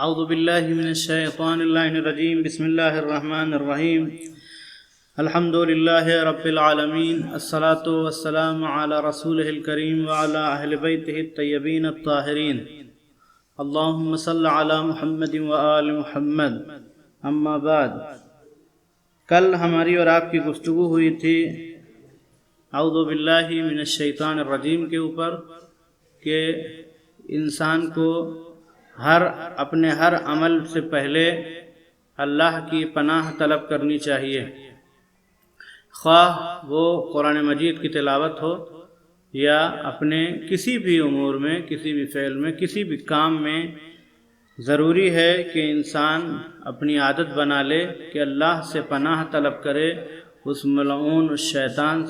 اعوذ باللہ من الشیطان الرجیم بسم اللہ الرحمن الرحیم الحمد للہ رب العالمین الصلاة والسلام علی رسولہ الکریم وعلی اہل بیتہ الطیبین الطاہرین اللہم صل علی محمد وآل محمد اما بعد۔ کل ہماری اور آپ کی گفتگو ہوئی تھی اعوذ باللہ من الشیطان الرجیم کے اوپر کہ انسان کو اپنے ہر عمل سے پہلے اللہ کی پناہ طلب کرنی چاہیے، خواہ وہ قرآن مجید کی تلاوت ہو یا اپنے کسی بھی امور میں، کسی بھی فعل میں، کسی بھی کام میں۔ ضروری ہے کہ انسان اپنی عادت بنا لے کہ اللہ سے پناہ طلب کرے اس ملعون اس شیطان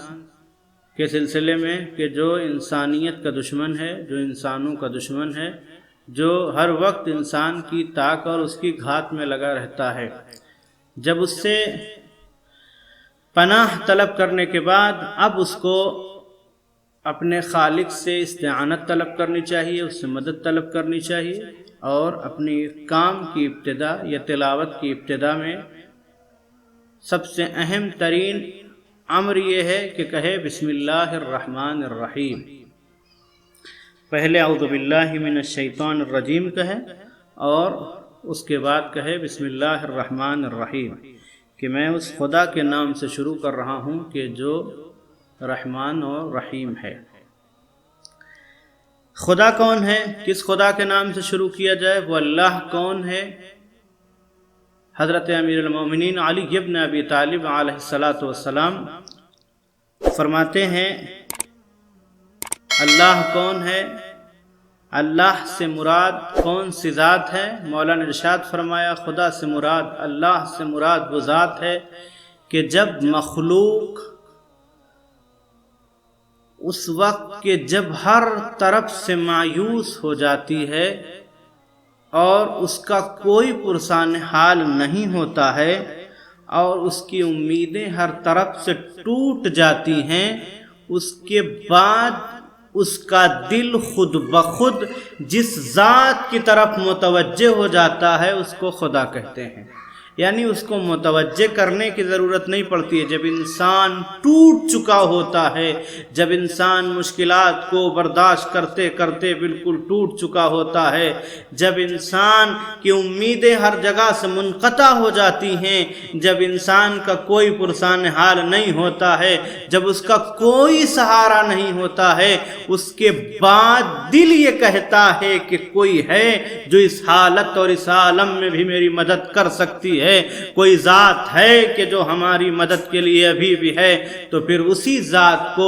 کے سلسلے میں کہ جو انسانیت کا دشمن ہے، جو انسانوں کا دشمن ہے، جو ہر وقت انسان کی طاق اور اس کی گھات میں لگا رہتا ہے۔ جب اس سے پناہ طلب کرنے کے بعد اب اس کو اپنے خالق سے استعانت طلب کرنی چاہیے، اس سے مدد طلب کرنی چاہیے، اور اپنی کام کی ابتدا یا تلاوت کی ابتدا میں سب سے اہم ترین امر یہ ہے کہ کہے بسم اللہ الرحمن الرحیم۔ پہلے اعوذ باللہ من الشیطان الرجیم کہے اور اس کے بعد کہے بسم اللہ الرحمن الرحیم، کہ میں اس خدا کے نام سے شروع کر رہا ہوں کہ جو رحمان اور رحیم ہے۔ خدا کون ہے؟ کس خدا کے نام سے شروع کیا جائے؟ وہ اللہ کون ہے؟ حضرت امیر المومنین علی بن ابی طالب علیہ الصلاۃ والسلام فرماتے ہیں اللہ کون ہے؟ اللہ سے مراد کون سی ذات ہے؟ مولانا ارشاد فرمایا خدا سے مراد، اللہ سے مراد وہ ذات ہے کہ جب مخلوق اس وقت کہ جب ہر طرف سے مایوس ہو جاتی ہے اور اس کا کوئی پرسان حال نہیں ہوتا ہے اور اس کی امیدیں ہر طرف سے ٹوٹ جاتی ہیں، اس کے بعد اس کا دل خود بخود جس ذات کی طرف متوجہ ہو جاتا ہے اس کو خدا کہتے ہیں۔ یعنی اس کو متوجہ کرنے کی ضرورت نہیں پڑتی ہے۔ جب انسان ٹوٹ چکا ہوتا ہے، جب انسان مشکلات کو برداشت کرتے کرتے بالکل ٹوٹ چکا ہوتا ہے، جب انسان کی امیدیں ہر جگہ سے منقطع ہو جاتی ہیں، جب انسان کا کوئی پرسان حال نہیں ہوتا ہے، جب اس کا کوئی سہارا نہیں ہوتا ہے، اس کے بعد دل یہ کہتا ہے کہ کوئی ہے جو اس حالت اور اس عالم میں بھی میری مدد کر سکتی ہے، کوئی ذات ہے کہ جو ہماری مدد کے لیے ابھی بھی ہے، تو پھر اسی ذات کو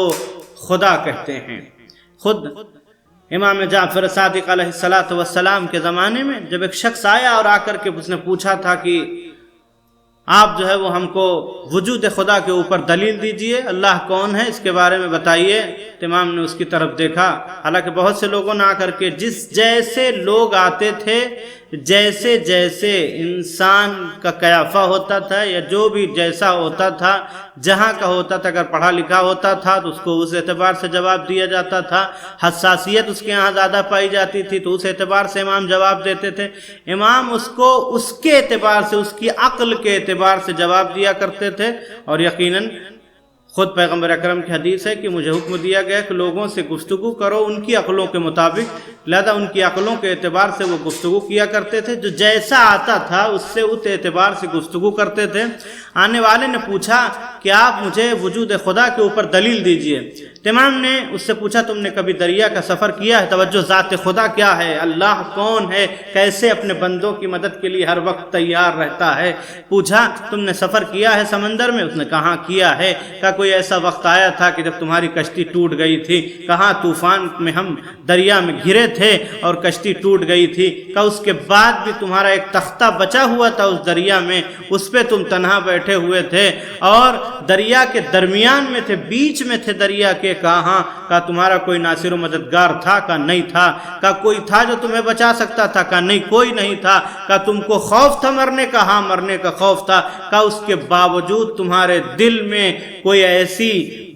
خدا کہتے ہیں۔ خود امام جعفر صادق علیہ السلام کے زمانے میں جب ایک شخص آیا اور آ کر کے اس نے پوچھا تھا کہ آپ جو ہے وہ ہم کو وجود خدا کے اوپر دلیل دیجئے، اللہ کون ہے اس کے بارے میں بتائیے، تو امام نے اس کی طرف دیکھا۔ حالانکہ بہت سے لوگوں نے آ کر کے جس جیسے لوگ آتے تھے، جیسے جیسے انسان کا قیافہ ہوتا تھا یا جو بھی جیسا ہوتا تھا، جہاں کا ہوتا تھا، اگر پڑھا لکھا ہوتا تھا تو اس کو اس اعتبار سے جواب دیا جاتا تھا، حساسیت اس کے یہاں زیادہ پائی جاتی تھی تو اس اعتبار سے امام جواب دیتے تھے۔ امام اس کو اس کے اعتبار سے، اس کی عقل کے اعتبار سے جواب دیا کرتے تھے، اور یقیناً خود پیغمبر اکرم کی حدیث ہے کہ مجھے حکم دیا گیا کہ لوگوں سے گفتگو کرو ان کی عقلوں کے مطابق، لہذا ان کی عقلوں کے اعتبار سے وہ گفتگو کیا کرتے تھے، جو جیسا آتا تھا اس سے اس اعتبار سے گفتگو کرتے تھے۔ آنے والے نے پوچھا کہ آپ مجھے وجود خدا کے اوپر دلیل دیجئے۔ امام نے اس سے پوچھا تم نے کبھی دریا کا سفر کیا ہے؟ توجہ، ذات خدا کیا ہے، اللہ کون ہے، کیسے اپنے بندوں کی مدد کے لیے ہر وقت تیار رہتا ہے۔ پوچھا تم نے سفر کیا ہے سمندر میں؟ اس نے کہاں کیا ہے۔ کہا کوئی ایسا وقت آیا تھا کہ جب تمہاری کشتی ٹوٹ گئی تھی؟ کہاں طوفان میں ہم دریا میں گھرے تھے اور کشتی ٹوٹ گئی تھی۔ کہا اس کے بعد بھی تمہارا ایک تختہ بچا ہوا تھا اس دریا میں، اس پہ تم تنہا بیٹھے ہوئے تھے اور دریا کے درمیان میں تھے، بیچ میں تھے دریا کے۔ کہاں؟ کہا تمہارا کوئی ناصر و مددگار تھا؟ کہا نہیں تھا۔ کہا کوئی تھا جو تمہیں بچا سکتا تھا؟ کہا نہیں، کوئی نہیں تھا۔ کہا تم کو خوف تھا مرنے کا؟ ہاں مرنے کا خوف تھا۔ کہا اس کے باوجود تمہارے دل میں کوئی ایسی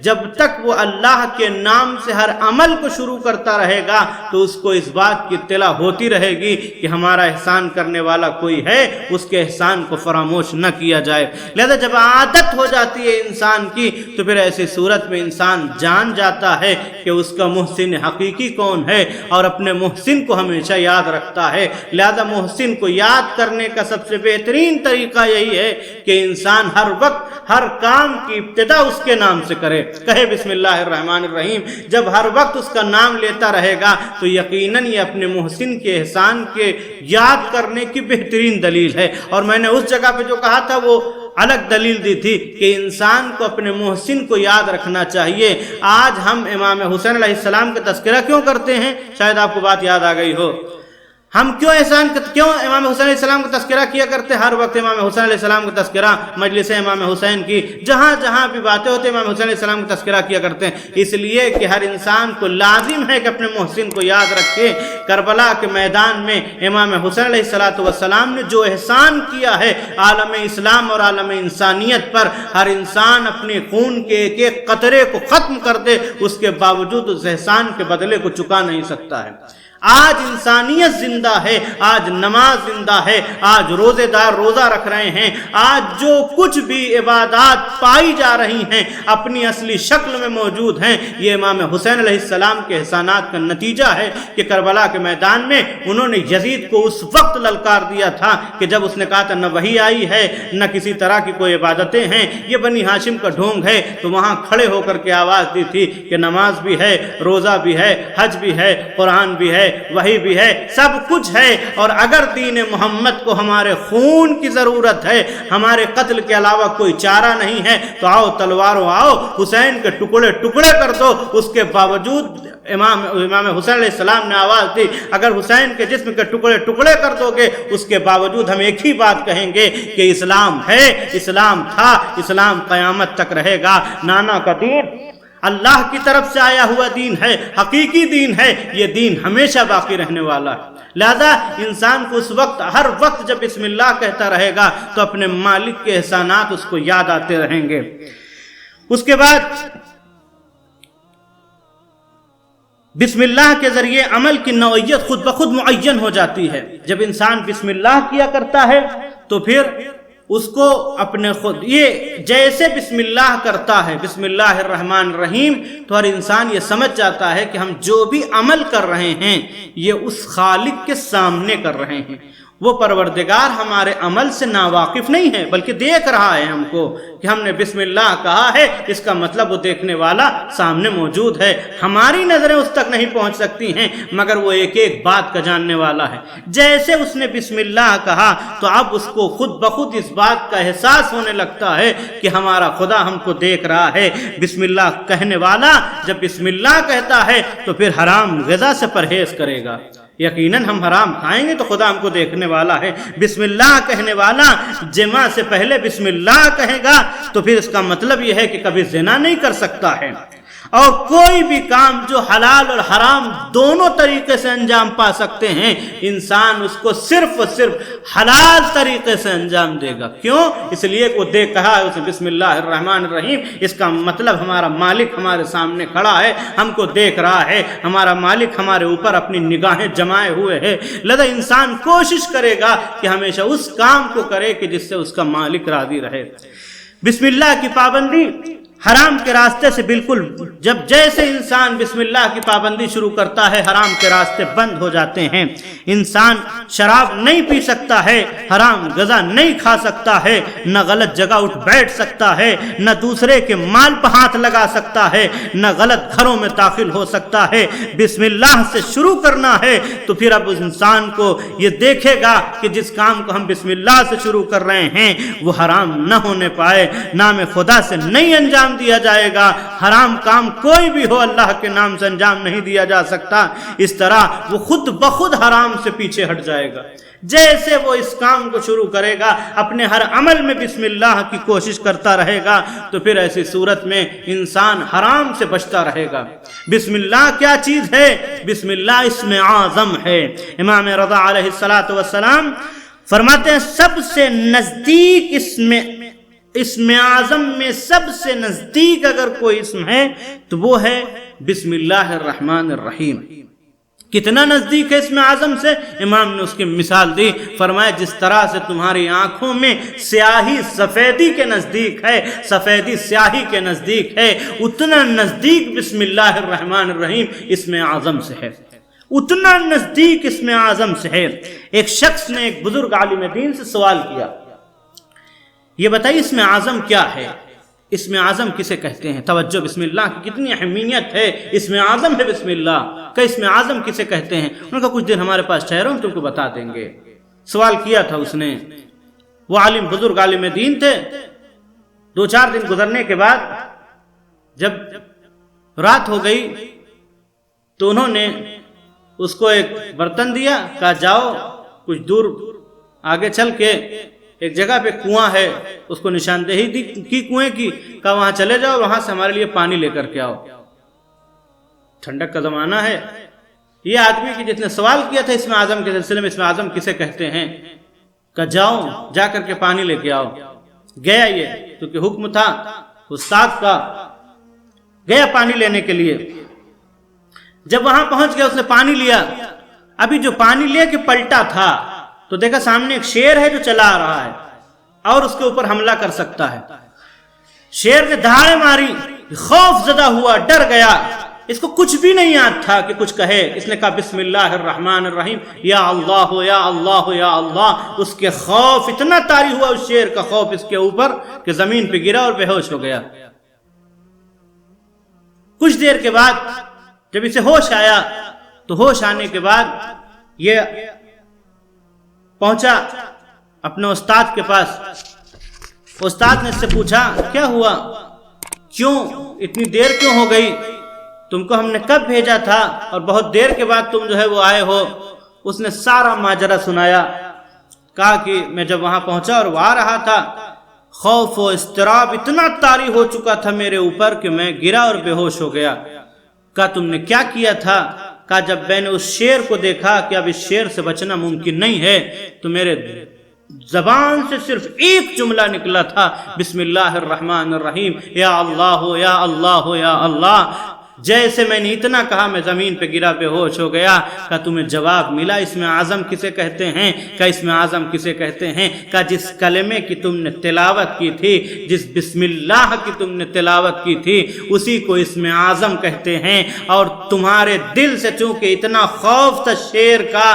جب تک وہ اللہ کے نام سے ہر عمل کو شروع کرتا رہے گا تو اس کو اس بات کی اطلاع ہوتی رہے گی کہ ہمارا احسان کرنے والا کوئی ہے، اس کے احسان کو فراموش نہ کیا جائے۔ لہذا جب عادت ہو جاتی ہے انسان کی تو پھر ایسی صورت میں انسان جان جاتا ہے کہ اس کا محسن حقیقی کون ہے اور اپنے محسن کو ہمیشہ یاد رکھتا ہے۔ لہذا محسن کو یاد کرنے کا سب سے بہترین طریقہ یہی ہے کہ انسان ہر وقت ہر کام کی ابتدا اس کے نام سے کرے، کہے بسم اللہ الرحمن الرحیم۔ جب ہر وقت اس کا نام لیتا رہے گا تو یقیناً یہ اپنے محسن کے احسان کے یاد کرنے کی بہترین دلیل ہے۔ اور میں نے اس جگہ پہ جو کہا تھا وہ الگ دلیل دی تھی کہ انسان کو اپنے محسن کو یاد رکھنا چاہیے۔ آج ہم امام حسین علیہ السلام کا تذکرہ کیوں کرتے ہیں؟ شاید آپ کو بات یاد آ گئی ہو۔ ہم کیوں امام حسین علیہ السلام کا تذکرہ کیا کرتے ہیں؟ ہر وقت امام حسین علیہ السلام کا تذکرہ، مجلس امام حسین کی جہاں جہاں بھی باتیں ہوتی ہیں امام حسین علیہ السلام کا تذکرہ کیا کرتے ہیں، اس لیے کہ ہر انسان کو لازم ہے کہ اپنے محسن کو یاد رکھے۔ کربلا کے میدان میں امام حسین علیہ السلام نے جو احسان کیا ہے عالم اسلام اور عالم انسانیت پر، ہر انسان اپنے خون کے ایک ایک قطرے کو ختم کر دے اس کے باوجود اس احسان کے بدلے کو چکا نہیں سکتا ہے۔ آج انسانیت زندہ ہے، آج نماز زندہ ہے، آج روزے دار روزہ رکھ رہے ہیں، آج جو کچھ بھی عبادات پائی جا رہی ہیں اپنی اصلی شکل میں موجود ہیں، یہ امام حسین علیہ السلام کے احسانات کا نتیجہ ہے کہ کربلا کے میدان میں انہوں نے یزید کو اس وقت للکار دیا تھا کہ جب اس نے کہا تھا نہ وحی آئی ہے نہ کسی طرح کی کوئی عبادتیں ہیں، یہ بنی ہاشم کا ڈھونگ ہے، تو وہاں کھڑے ہو کر کے آواز دی تھی کہ نماز بھی ہے، روزہ بھی ہے، حج بھی ہے، قرآن بھی ہے، وحی بھی ہے، سب کچھ ہے، اور اگر دین محمد کو ہمارے خون کی ضرورت ہے، ہمارے قتل کے علاوہ کوئی چارہ نہیں ہے، تو آؤ تلواروں آؤ حسین کے ٹکڑے ٹکڑے کر دو۔ اس کے باوجود امام حسین علیہ السلام نے آواز دی اگر حسین کے جسم کے ٹکڑے ٹکڑے کر دو گے اس کے باوجود ہم ایک ہی بات کہیں گے کہ اسلام ہے، اسلام تھا، اسلام قیامت تک رہے گا۔ نانا کا دین اللہ کی طرف سے آیا ہوا دین ہے، حقیقی دین ہے، یہ دین ہمیشہ باقی رہنے والا ہے۔ لہذا انسان کو اس وقت ہر وقت جب بسم اللہ کہتا رہے گا تو اپنے مالک کے احسانات اس کو یاد آتے رہیں گے۔ اس کے بعد بسم اللہ کے ذریعے عمل کی نوعیت خود بخود معین ہو جاتی ہے۔ جب انسان بسم اللہ کیا کرتا ہے تو پھر اس کو اپنے خود یہ جیسے بسم اللہ کرتا ہے، بسم اللہ الرحمن الرحیم، تو ہر انسان یہ سمجھ جاتا ہے کہ ہم جو بھی عمل کر رہے ہیں یہ اس خالق کے سامنے کر رہے ہیں۔ وہ پروردگار ہمارے عمل سے ناواقف نہیں ہے بلکہ دیکھ رہا ہے ہم کو کہ ہم نے بسم اللہ کہا ہے، اس کا مطلب وہ دیکھنے والا سامنے موجود ہے۔ ہماری نظریں اس تک نہیں پہنچ سکتی ہیں مگر وہ ایک ایک بات کا جاننے والا ہے۔ جیسے اس نے بسم اللہ کہا تو اب اس کو خود بخود اس بات کا احساس ہونے لگتا ہے کہ ہمارا خدا ہم کو دیکھ رہا ہے۔ بسم اللہ کہنے والا جب بسم اللہ کہتا ہے تو پھر حرام غذا سے پرہیز کرے گا۔ یقیناً ہم حرام کھائیں گے تو خدا ہم کو دیکھنے والا ہے۔ بسم اللہ کہنے والا جمع سے پہلے بسم اللہ کہے گا تو پھر اس کا مطلب یہ ہے کہ کبھی زنا نہیں کر سکتا ہے، اور کوئی بھی کام جو حلال اور حرام دونوں طریقے سے انجام پا سکتے ہیں انسان اس کو صرف اور صرف حلال طریقے سے انجام دے گا۔ کیوں؟ اس لیے کہ وہ کہا ہے اسے بسم اللہ الرحمن الرحیم، اس کا مطلب ہمارا مالک ہمارے سامنے کھڑا ہے، ہم کو دیکھ رہا ہے، ہمارا مالک ہمارے اوپر اپنی نگاہیں جمائے ہوئے ہے۔ لہذا انسان کوشش کرے گا کہ ہمیشہ اس کام کو کرے کہ جس سے اس کا مالک راضی رہے۔ بسم اللہ کی پابندی حرام کے راستے سے بالکل جیسے انسان بسم اللہ کی پابندی شروع کرتا ہے حرام کے راستے بند ہو جاتے ہیں۔ انسان شراب نہیں پی سکتا ہے، حرام غذا نہیں کھا سکتا ہے، نہ غلط جگہ اٹھ بیٹھ سکتا ہے، نہ دوسرے کے مال پر ہاتھ لگا سکتا ہے، نہ غلط گھروں میں داخل ہو سکتا ہے۔ بسم اللہ سے شروع کرنا ہے تو پھر اب اس انسان کو یہ دیکھے گا کہ جس کام کو ہم بسم اللہ سے شروع کر رہے ہیں وہ حرام نہ ہونے پائے، نام خدا سے نہیں انجام دیا جائے گا۔ حرام کام کوئی بھی ہو اللہ کے نام سے انجام نہیں دیا جا سکتا۔ اس طرح وہ خود بخود حرام سے پیچھے ہٹ جائے گا۔ جیسے وہ اس کام کو شروع کرے گا اپنے ہر عمل میں بسم اللہ کی کوشش کرتا رہے گا تو پھر ایسی صورت میں انسان حرام سے بچتا رہے گا۔ بسم اللہ کیا چیز ہے؟ بسم اللہ اسم اعظم ہے۔ امام رضا علیہ السلام فرماتے ہیں سب سے نزدیک اسم اعظم میں سب سے نزدیک اگر کوئی اسم ہے تو وہ ہے بسم اللہ الرحمن الرحیم۔ کتنا نزدیک ہے اسم اعظم سے؟ امام نے اس کی مثال دی، فرمایا جس طرح سے تمہاری آنکھوں میں سیاہی سفیدی کے نزدیک ہے، سفیدی سیاہی کے نزدیک ہے، اتنا نزدیک بسم اللہ الرحمن الرحیم اسم اعظم سے ہے، اتنا نزدیک اسم اعظم سے ہے۔ ایک شخص نے ایک بزرگ عالم دین سے سوال کیا، یہ بتائیے اسم اعظم کیا ہے، اسم اعظم کسے کہتے ہیں؟ توجہ، بسم اللہ کی کتنی اہمیت ہے، اسم اعظم ہے بسم اللہ کا، اسم اعظم کسے کہتے ہیں؟ انہوں نے کہا کچھ دن ہمارے پاس ٹھہرو ہم تم کو بتا دیں گے۔ سوال کیا تھا اس نے، وہ عالم بزرگ عالم دین تھے۔ 2-4 دن گزرنے کے بعد جب رات ہو گئی تو انہوں نے اس کو ایک برتن دیا، کہا جاؤ کچھ دور آگے چل کے ایک جگہ پہ کنواں ہے، اس کو نشاندہی دی کی کنویں کی، کہا وہاں چلے جاؤ، وہاں سے ہمارے لیے پانی لے کر کے آؤ، ٹھنڈک کا زمانہ ہے۔ یہ آدمی کی جس نے سوال کیا تھا اسم اعظم کے سلسلے میں، اسم اعظم کسے کہتے ہیں، کہا جاؤ جا کر کے پانی لے کے آؤ۔ گیا، یہ کیونکہ حکم تھا استاد کا، گیا پانی لینے کے لیے۔ جب وہاں پہنچ گیا اس نے پانی لیا، ابھی جو پانی لے کے پلٹا تھا تو دیکھا سامنے ایک شیر ہے جو چلا آ رہا ہے اور اس کے اوپر حملہ کر سکتا ہے۔ شیر نے دہاڑ ماری، خوف زدہ ہوا، ڈر گیا، اس کو کچھ بھی نہیں یاد تھا کہ کچھ کہے۔ اس نے کہا بسم اللہ الرحمن الرحیم، یا اللہ یا اللہ یا اللہ۔ اس کے خوف اتنا طاری ہوا، اس شیر کا خوف اس کے اوپر کہ زمین پہ گرا اور بے ہوش ہو گیا۔ کچھ دیر کے بعد جب اسے ہوش آیا تو ہوش آنے کے بعد یہ پہنچا اپنے استاد کے پاس۔ استاد نے اس سے پوچھا کیا ہوا، کیوں اتنی دیر کیوں ہو گئی، تم کو ہم نے کب بھیجا تھا اور بہت دیر کے بعد تم جو ہے وہ آئے ہو۔ اس نے سارا ماجرا سنایا، کہا کہ میں جب وہاں پہنچا اور وہ آ رہا تھا، خوف و اضطراب اتنا طاری ہو چکا تھا میرے اوپر کہ میں گرا اور بے ہوش ہو گیا۔ کہا تم نے کیا کیا تھا؟ کہا جب میں نے اس شیر کو دیکھا کہ اب اس شیر سے بچنا ممکن نہیں ہے تو میرے زبان سے صرف ایک جملہ نکلا تھا، بسم اللہ الرحمن الرحیم، یا اللہ یا اللہ یا اللہ۔ جیسے میں نے اتنا کہا میں زمین پہ گرا بے ہوش ہو گیا۔ کہا تمہیں جواب ملا اسم اعظم کسے کہتے ہیں؟ کہا اسم اعظم کسے کہتے ہیں؟ کہا جس کلمے کی تم نے تلاوت کی تھی، جس بسم اللہ کی تم نے تلاوت کی تھی، اسی کو اسم اعظم کہتے ہیں۔ اور تمہارے دل سے چونکہ اتنا خوف تھا شیر کا،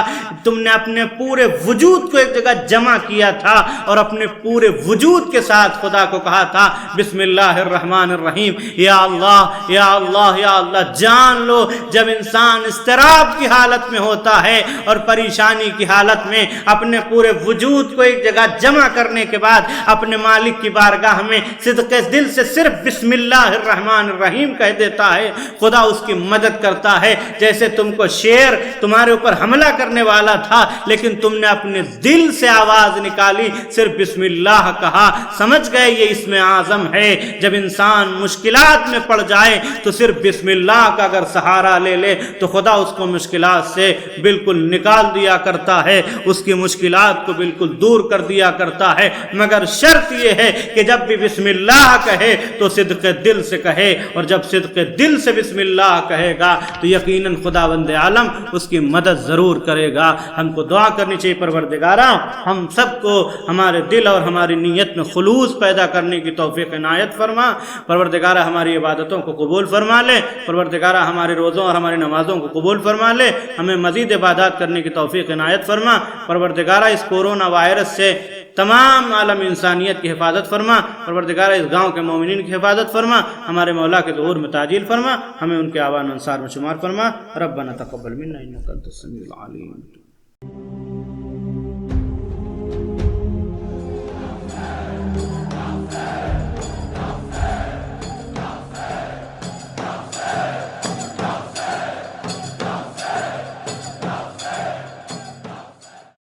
تم نے اپنے پورے وجود کو ایک جگہ جمع کیا تھا اور اپنے پورے وجود کے ساتھ خدا کو کہا تھا بسم اللہ الرحمن الرحیم، یا اللہ یا اللہ یا اللہ۔ جان لو جب انسان اضطراب کی حالت میں ہوتا ہے اور پریشانی کی حالت میں اپنے پورے وجود کو ایک جگہ جمع کرنے کے بعد اپنے مالک کی بارگاہ میں صدق دل سے صرف بسم اللہ الرحمن الرحیم کہہ دیتا ہے، خدا اس کی مدد کرتا ہے۔ جیسے تم کو شیر تمہارے اوپر حملہ کرنے والا تھا لیکن تم نے اپنے دل سے آواز نکالی، صرف بسم اللہ کہا، سمجھ گئے یہ اسم اعظم ہے۔ جب انسان مشکلات میں پڑ جائے تو صرف بسم اللہ کا اگر سہارا لے لے تو خدا اس کو مشکلات سے بالکل نکال دیا کرتا ہے، اس کی مشکلات کو بالکل دور کر دیا کرتا ہے۔ مگر شرط یہ ہے کہ جب بھی بسم اللہ کہے تو صدق دل سے کہے، اور جب صدق دل سے بسم اللہ کہے گا تو یقیناً خداوند عالم اس کی مدد ضرور کرے گا۔ ہم کو دعا کرنی چاہیے پروردگارا ہم سب کو ہمارے دل اور ہماری نیت میں خلوص پیدا کرنے کی توفیق عنایت فرما۔ پروردگارا ہماری عبادتوں کو قبول فرما لے، پروردگارہ ہمارے روزوں اور ہماری نمازوں کو قبول فرما لے، ہمیں مزید عبادات کرنے کی توفیق عنایت فرما۔ پروردگارہ اس کورونا وائرس سے تمام عالم انسانیت کی حفاظت فرما۔ پروردگارہ اس گاؤں کے مومنین کی حفاظت فرما، ہمارے مولا کے ظہور میں تعجیل فرما، ہمیں ان کے اعوان انصار میں شمار فرما۔ ربنا تقبل منا انک انت السمیع العلیم۔